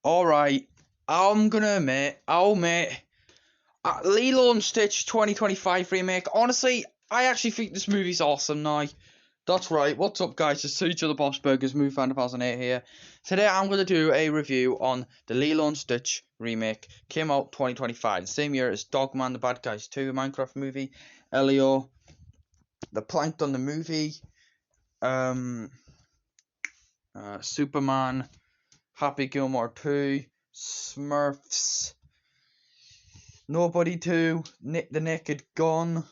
Alright, I'll admit, Lilo and Stitch 2025 remake. Honestly, I actually think this movie's awesome now. That's right, what's up guys, it's Siege of the Boss Burgers, Movie Fan 2008 here. Today I'm going to do a review on the Lilo and Stitch remake. Came out 2025, the same year as Dogman, the Bad Guys 2 Minecraft movie, Elio, the Plankton the movie, Superman, Happy Gilmore 2, Smurfs, Nobody 2, Nick the Naked Gun,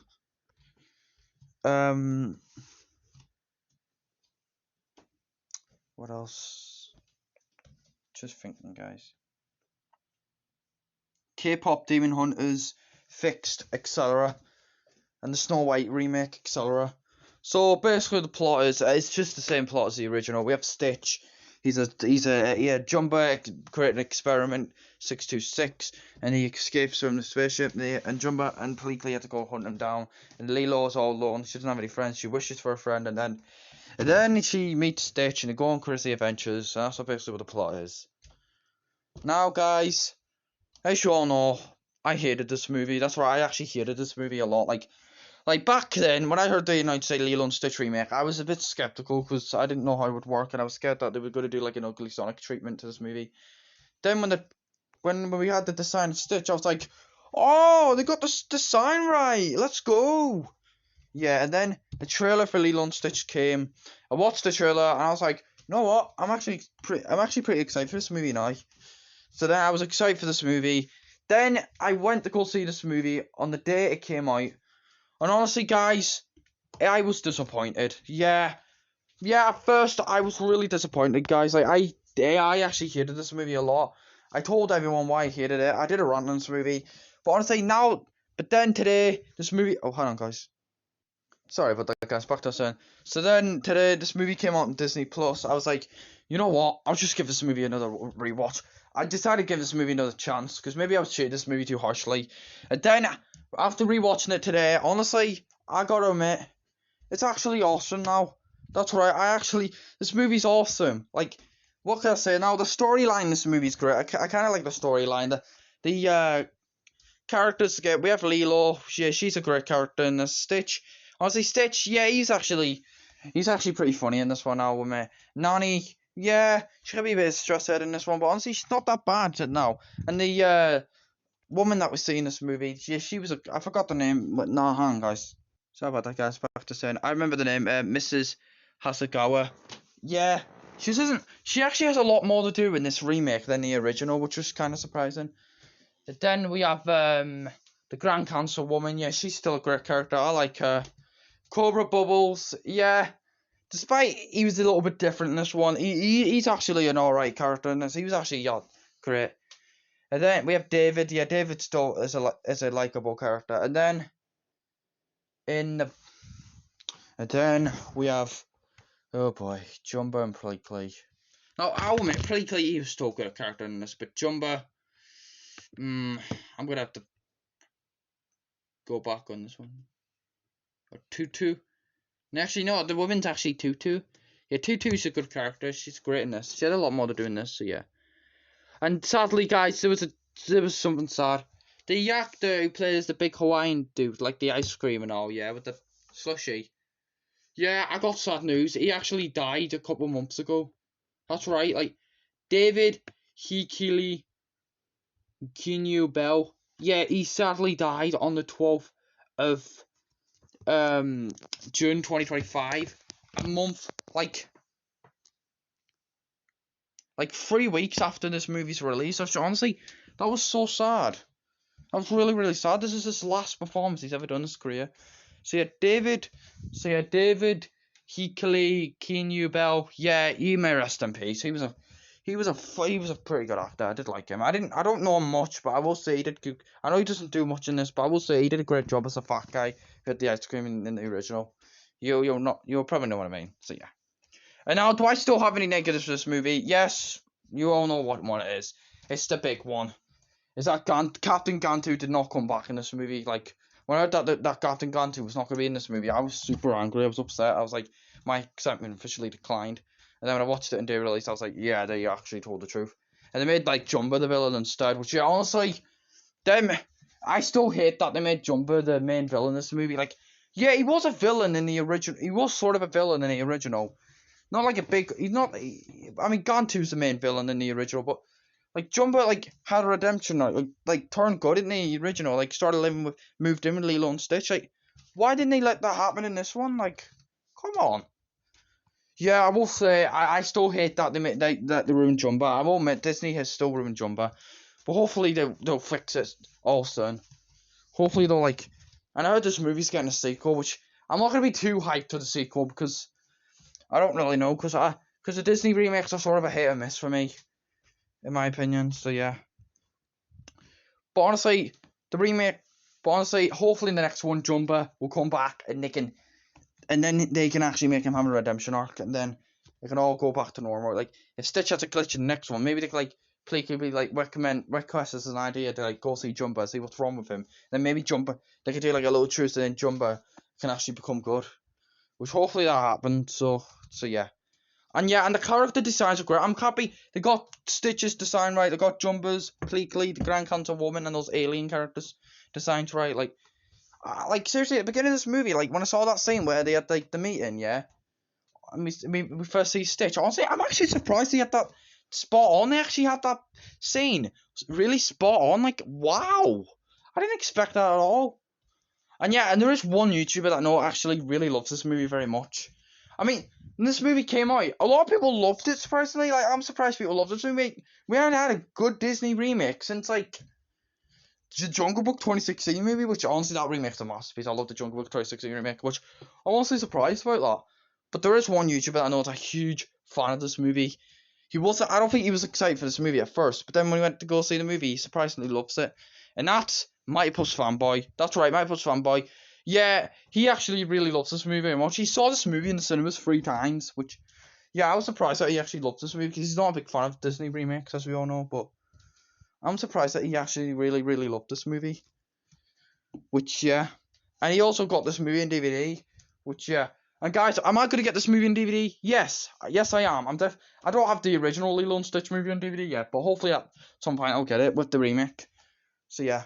what else? Just thinking, guys. K-pop Demon Hunters, Fixed, etc. And the Snow White remake, etc. So basically, the plot is it's just the same plot as the original. We have Stitch. He's a Jumbo created an experiment 626, and he escapes from the spaceship. And Jumbo and Pleakley had to go hunt him down. And Lilo's all alone. She doesn't have any friends. She wishes for a friend, and then she meets Stitch, and they go on crazy adventures. And that's basically what the plot is. Now, guys, as you all know, I hated this movie. That's right, I actually hated this movie a lot. Like back then, when I heard the United States Lilo and Stitch remake, I was a bit skeptical because I didn't know how it would work, and I was scared that they were going to do like an ugly Sonic treatment to this movie. Then when we had the design of Stitch, I was like, oh, they got the design right. Let's go. Yeah, and then the trailer for Lilo and Stitch came. I watched the trailer and I was like, you know what? I'm actually pretty excited for this movie now. So then I was excited for this movie. Then I went to go see this movie on the day it came out. And honestly, guys, I was disappointed. Yeah, at first I was really disappointed, guys. Like I actually hated this movie a lot. I told everyone why I hated it. I did a rant on this movie, but honestly but then today, this movie. Oh, hang on, guys. Sorry about that, guys. Back to us. So then today, this movie came out on Disney Plus. I was like, you know what? I'll just give this movie another rewatch. I decided to give this movie another chance because maybe I was treating this movie too harshly. And then after rewatching it today, honestly, I gotta admit, it's actually awesome now. That's right. This movie's awesome. Like, what can I say now? The storyline in this movie's great. I kind of like the storyline. The characters we have Lilo. Yeah, she's a great character in this. Stitch. Honestly, Stitch. Yeah, he's actually pretty funny in this one now with me. Nani. Yeah, she could be a bit stressed out in this one, but honestly, she's not that bad now. And the woman that we see in this movie, she was I forgot the name, but no, hang on, guys. Sorry about that, guys. Back to saying, I remember the name, Mrs. Hasagawa. Yeah, she actually has a lot more to do in this remake than the original, which was kind of surprising. But then we have the Grand Council woman. Yeah, she's still a great character. I like her. Cobra Bubbles. Yeah, despite he was a little bit different in this one, he's actually an alright character in this. He was actually great. And then we have David. Yeah, David still is a likable character. And then we have, oh boy, Jumbo and Pleakley. Now I'll admit Pleakley, he was still a good character in this, but Jumbo, I'm gonna have to go back on this one. Or Tutu. And actually, no, the woman's actually Tutu. Yeah, Tutu's a good character. She's great in this. She had a lot more to do in this, so yeah. And sadly, guys, there was something sad. The actor who plays the big Hawaiian dude, like the ice cream and all, yeah, with the slushy. Yeah, I got sad news. He actually died a couple months ago. That's right, like David Hikili Kinyu Bell. Yeah, he sadly died on the 12th of June 2025. A month, like 3 weeks after this movie's release. Honestly, that was so sad. That was really, really sad. This is his last performance he's ever done in his career. So yeah, David Hikali Kinyu Bell. Yeah, he may rest in peace. He was a pretty good actor. I did like him. I don't know him much, but I will say he did good. I know he doesn't do much in this, but I will say he did a great job as a fat guy who had the ice cream in the original. You'll probably know what I mean. So yeah. And now, do I still have any negatives for this movie? Yes, you all know what one it is. It's the big one. Is that Captain Gantu did not come back in this movie? Like, when I heard that Captain Gantu was not going to be in this movie, I was super angry. I was upset. I was like, my excitement officially declined. And then when I watched it in day release, I was like, yeah, they actually told the truth. and they made like Jumbo the villain instead. Which yeah, honestly, them I still hate that they made Jumbo the main villain in this movie. Like, yeah, he was a villain in the original. He was sort of a villain in the original. Not like a big. He's not. I mean, Gantu's the main villain in the original, but like Jumbo like had a redemption, like turned good in the original. Like started living with, moved in with Lilo and Stitch. Like, why didn't they let that happen in this one? Like, come on. Yeah, I will say I still hate that they ruined Jumbo. I will admit Disney has still ruined Jumbo, but hopefully they'll fix it all soon. Hopefully they'll like. And I heard this movie's getting a sequel, which I'm not gonna be too hyped for the sequel because I don't really know because the Disney remakes are sort of a hit or miss for me, in my opinion. So yeah, but honestly, the remake. But honestly, hopefully in the next one, Jumbo will come back and then they can actually make him have a redemption arc, and then they can all go back to normal. Like if Stitch has a glitch in the next one, maybe they could be like request as an idea to like go see Jumbo, see what's wrong with him. Then maybe Jumbo they could do like a little truce, and then Jumbo can actually become good. Which hopefully that happened. So yeah. And yeah, and the character designs are great. I'm happy they got Stitch's design right. They got Jumbo's, Pleakley, the Grand Cancer Woman, and those alien characters designs right. Like seriously, at the beginning of this movie, like when I saw that scene where they had like the meeting, yeah, we first see Stitch. Honestly, I'm actually surprised they had that spot on. They actually had that scene really spot on. Like, wow, I didn't expect that at all. And yeah, and there is one YouTuber that I know actually really loves this movie very much. I mean, when this movie came out, a lot of people loved it. Surprisingly, like I'm surprised people loved this movie. We haven't had a good Disney remake since like the Jungle Book 2016 movie, which honestly that remake's a masterpiece. I love the Jungle Book 2016 remake, which I'm honestly surprised about that. But there is one YouTuber that I know is a huge fan of this movie. I don't think he was excited for this movie at first, but then when he went to go see the movie, he surprisingly loves it. And that's Mighty Puss Fanboy. That's right, Mighty Puss Fanboy. Yeah, he actually really loves this movie very much. He saw this movie in the cinemas 3 times, which, yeah, I was surprised that he actually loved this movie because he's not a big fan of Disney remakes, as we all know, but I'm surprised that he actually really, really loved this movie. Which, yeah. And he also got this movie in DVD. Which, yeah. And guys, am I going to get this movie in DVD? Yes. Yes, I am. I don't have the original Lilo and Stitch movie on DVD yet. But hopefully at some point I'll get it with the remake. So, yeah.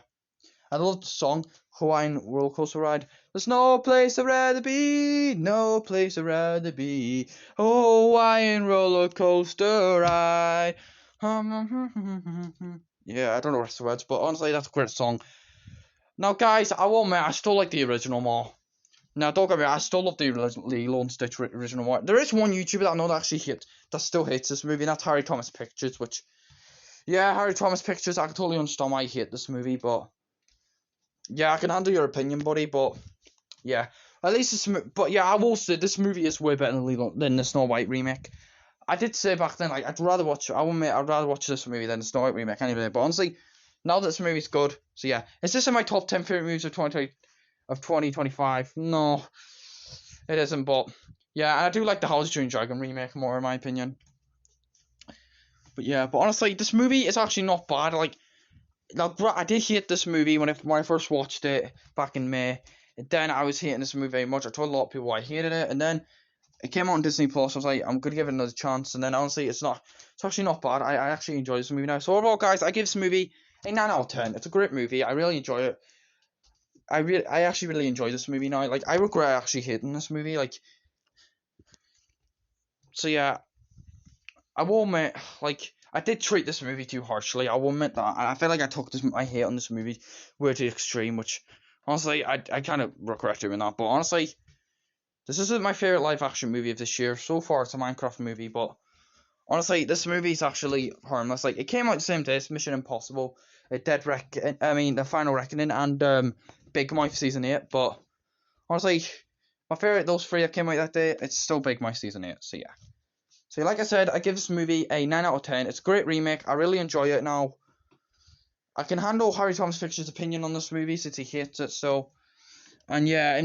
I love the song, Hawaiian Roller Coaster Ride. There's no place I'd rather be. No place I'd rather be. Hawaiian Roller Coaster Ride. Yeah, I don't know the rest of the words, but honestly, that's a great song. Now, guys, I will admit, I still like the original more. Now, don't get me wrong, I still love the Lilo and Stitch original more. There is one YouTuber that I know that still hates this movie, and that's Harry Thomas Pictures, which, yeah, Harry Thomas Pictures, I can totally understand why you hate this movie, but, yeah, I can handle your opinion, buddy, but, yeah, at least but yeah, I will say, this movie is way better than the Snow White remake. I did say back then, like, I'd rather watch this movie than the Snow White remake anyway, but honestly, now that this movie's good, so yeah. Is this in my top 10 favorite movies of 2025? No, it isn't, but yeah, I do like the How to Train Your Dragon remake more, in my opinion. But yeah, but honestly, this movie is actually not bad. Like, I did hate this movie when I first watched it back in May. And then I was hating this movie very much. I told a lot of people I hated it, and then it came out on Disney Plus. I was like, I'm gonna give it another chance. And then honestly, it's actually not bad. I actually enjoy this movie now. So overall, guys, I give this movie a 9 out of 10. It's a great movie. I really enjoy it. I actually really enjoy this movie now. Like, I regret actually hating this movie. Like, so yeah, I will admit, like, I did treat this movie too harshly. I will admit that. I feel like I took my hate on this movie way too extreme, which honestly, I kind of regret doing that. But honestly, this isn't my favorite live action movie of this year. So far, it's a Minecraft movie, but honestly, this movie is actually harmless. Like, it came out the same day as Mission Impossible, The Final Reckoning, and Big Mouth Season 8. But honestly, my favorite, those three that came out that day, it's still Big Mouth Season 8. So yeah. So like I said, I give this movie a 9 out of 10. It's a great remake. I really enjoy it now. I can handle Harry Thomas Pictures' opinion on this movie since he hates it. So, and yeah,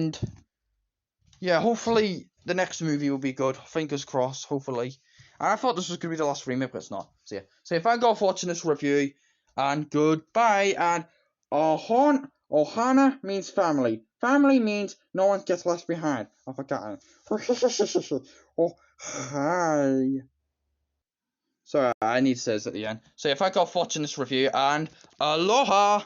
hopefully the next movie will be good. Fingers crossed, hopefully. And I thought this was going to be the last remake, but it's not. So yeah. So if I go off watching this review, and goodbye, and Ohana means family. Family means no one gets left behind. I forgot. Oh, hi. Sorry, I need to say this at the end. So yeah, thank you all for watching this review, and aloha!